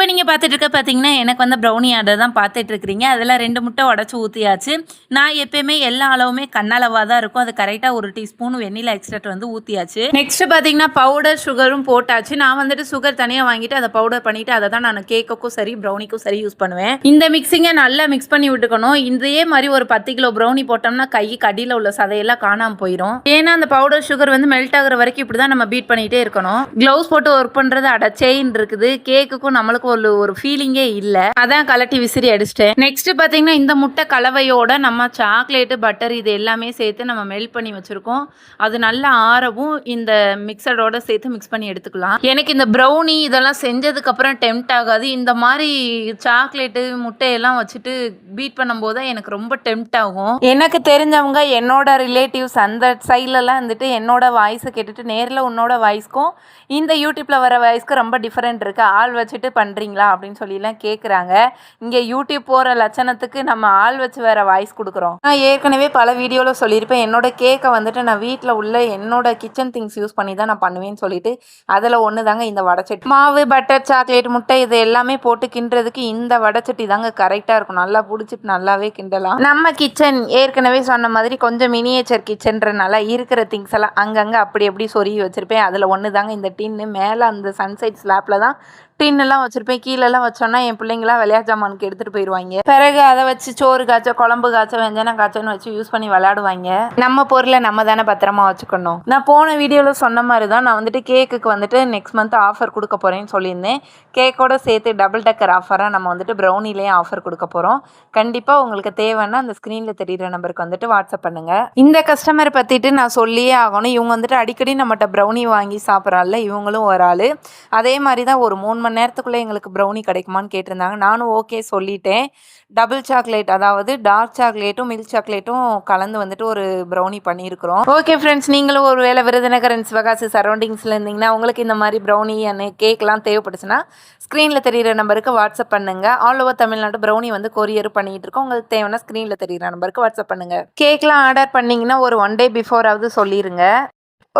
இப்போ நீங்கள் பார்த்துட்டு இருக்க பார்த்தீங்கன்னா எனக்கு வந்து ப்ரௌனி ஆர்டர் தான் பார்த்துட்டு இருக்கிறீங்க. அதில் 2 முட்டை உடச்சி ஊற்றியாச்சு. நான் எப்பயுமே எல்லா அளவுமே கண்ணளவாக தான் இருக்கும். அது கரெக்டாக 1 டீஸ்பூன் வெண்ணிலா எக்ஸ்ட்ராக்ட் வந்து ஊற்றியாச்சு. நெக்ஸ்ட் பார்த்தீங்கன்னா பவுடர் சுகரும் போட்டாச்சு. நான் வந்துட்டு சுகர் தனியாக வாங்கிட்டு அதை பவுடர் பண்ணிவிட்டு அதை தான் நான் கேக்குக்கும் சரி ப்ரௌனிக்கும் சரி யூஸ் பண்ணுவேன். இந்த மிக்சிங்கை நல்லா மிக்ஸ் பண்ணி விட்டுக்கணும். இதே மாதிரி ஒரு 10 கிலோ ப்ரௌனி போட்டோம்னா கைக்கு அடியில் உள்ள சதையெல்லாம் காணாமல் போயிடும். ஏன்னா அந்த பவுடர் சுகர் வந்து மெல்ட் ஆகிற வரைக்கும் இப்படி தான் நம்ம பீட் பண்ணிகிட்டே இருக்கணும். க்ளவுஸ் போட்டு ஒர்க் பண்ணுறது அட செயின் இருக்குது. கேக்குக்கும் நம்மளுக்கு ஒரு ஃபீலிங்கே இல்லை. அதான் கலட்டி விசிறி அடிச்சிட்டேன். நெக்ஸ்ட் பார்த்தீங்கன்னா இந்த முட்டை கலவையோட நம்ம சாக்லேட்டு பட்டர் இது எல்லாமே சேர்த்து நம்ம மெல்ட் பண்ணி வச்சுருக்கோம். அது நல்லா ஆறவும் இந்த மிக்சரோட சேர்த்து மிக்ஸ் பண்ணி எடுத்துக்கலாம். எனக்கு இந்த ப்ரௌனி இதெல்லாம் செஞ்சதுக்கப்புறம் டெம்ட் ஆகாது. இந்த மாதிரி சாக்லேட்டு முட்டையெல்லாம் வச்சுட்டு பீட் பண்ணும்போது எனக்கு ரொம்ப டெம்ட் ஆகும். எனக்கு தெரிஞ்சவங்க என்னோட ரிலேட்டிவ்ஸ் அந்த சைட்லலாம் வந்துட்டு என்னோட வாய்ஸை கேட்டுட்டு நேரில் உன்னோட வாய்ஸ்க்கும் இந்த யூடியூப்பில் வர வாய்ஸ்க்கு ரொம்ப டிஃப்ரெண்ட் இருக்குது, ஆள் வச்சுட்டு பண்ணுறீங்களா அப்படின்னு சொல்லிலாம் கேட்குறாங்க. இங்கே யூடியூப் போகிற லட்சணத்துக்கு நம்ம ஆள் வச்சு வேறு வாய்ஸ் கொடுக்குறோம். நான் ஏற்கனவே பல வீடியோவில் சொல்லியிருப்பேன், என்னோட கேக்கை வந்துட்டு நான் வீட்டில் உள்ள என்னோட கிச்சன் திங்ஸ் யூஸ் பண்ணி தான் நான் பண்ணுவேன்னு சொல்லிட்டு அதில் ஒன்று தாங்க இந்த வடைச்சட்டி. மாவு பட்டர் சாக்லேட் முட்டை இது எல்லாமே போட்டு கிண்டுறதுக்கு இந்த வடைச்சட்டி தாங்க கரெக்டாக இருக்கும். நல்லா பிடிச்சிட்டு நல்லாவே கிண்டலாம். நம்ம கிச்சன் ஏற்கனவே சொன்ன மாதிரி கொஞ்சம் மினியேச்சர் கிச்சன்றனால இருக்கிற திங்ஸ் எல்லாம் அங்கங்கே அப்படி எப்படி சொருகி வச்சுருப்பேன். அதில் ஒன்று தாங்க இந்த டின்னு. மேலே அந்த சன்சைட் ஸ்லாப்பில் தான் டின்னெல்லாம் வச்சுருப்பேன். கீழெல்லாம் வச்சோன்னா என் பிள்ளைங்களாம் விளையாட்டு ஜாமானுக்கு எடுத்துகிட்டு போயிடுவாங்க. பிறகு அதை வச்சு சோறு காய்ச்ச குழம்பு காய்ச்ச வெஞ்சனம் காய்ச்சன்னு வச்சு யூஸ் பண்ணி விளையாடுவாங்க. நம்ம பொருளை நம்ம தானே பத்திரமா வச்சுக்கணும். நான் போன வீடியோவில் சொன்ன மாதிரி தான் நான் வந்துட்டு கேக்குக்கு வந்துட்டு நெக்ஸ்ட் மந்த் ஆஃபர் கொடுக்க போகிறேன்னு சொல்லியிருந்தேன். கேக்கோட சேர்த்து டபுள் டக்கர் ஆஃபராக நம்ம வந்துட்டு ப்ரௌனிலேயே ஆஃபர் கொடுக்க போகிறோம். கண்டிப்பாக உங்களுக்கு தேவைன்னா அந்த ஸ்க்ரீனில் தெரிகிற நம்பருக்கு வந்துட்டு வாட்ஸ்அப் பண்ணுங்கள். இந்த கஸ்டமர் பற்றிட்டு நான் சொல்லியே ஆகணும். இவங்க வந்துட்டு அடிக்கடி நம்மகிட்ட ப்ரௌனி வாங்கி சாப்பிட்றால இவங்களும் ஒரு ஆள். அதே மாதிரி தான் ஒரு 3 மணி நேரத்துக்குள்ளே எங்களுக்கு ப்ரௌனி கிடைக்குமான்னு கேட்டிருந்தாங்க. நானும் ஓகே சொல்லிட்டேன். டபுள் சாக்லேட் அதாவது டார்க் சாக்லேட்டும் மில்க் சாக்லேட்டும் கலந்து வந்துட்டு ஒரு ப்ரௌனி பண்ணியிருக்கிறோம். ஓகே ஃப்ரெண்ட்ஸ், நீங்களும் ஒரு வேளை விருதுநகர் அண்ட் சிவகாசி சரௌண்டிங்ஸில் இருந்தீங்கன்னா உங்களுக்கு இந்த மாதிரி ப்ரௌனி அண்ட் கேக்லாம் தேவைப்படுச்சுன்னா ஸ்க்ரீனில் தெரிகிற நம்பருக்கு வாட்ஸ்அப் பண்ணுங்கள். ஆல் ஓவர் தமிழ்நாடு ப்ரௌனி வந்து கொரியர் பண்ணிகிட்டு இருக்கோம். உங்களுக்கு தேவைன்னா ஸ்க்ரீனில் தெரிகிற நம்பருக்கு வாட்ஸ்அப் பண்ணுங்கள். கேக்லாம் ஆர்டர் பண்ணிங்கன்னா ஒரு 1 டே பிஃபோராவது சொல்லிடுங்க.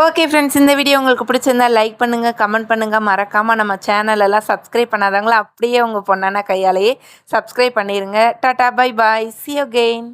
ஓகே ஃப்ரெண்ட்ஸ், இந்த வீடியோ உங்களுக்கு பிடிச்சிருந்தா லைக் பண்ணுங்கள், கமெண்ட் பண்ணுங்கள். மறக்காமல் நம்ம சேனலெல்லாம் சப்ஸ்கிரைப் பண்ணாதவங்களா அப்படியே உங்கள் பொண்ணான கையாலேயே சப்ஸ்கிரைப் பண்ணிடுங்க. Tata bye bye, see you again.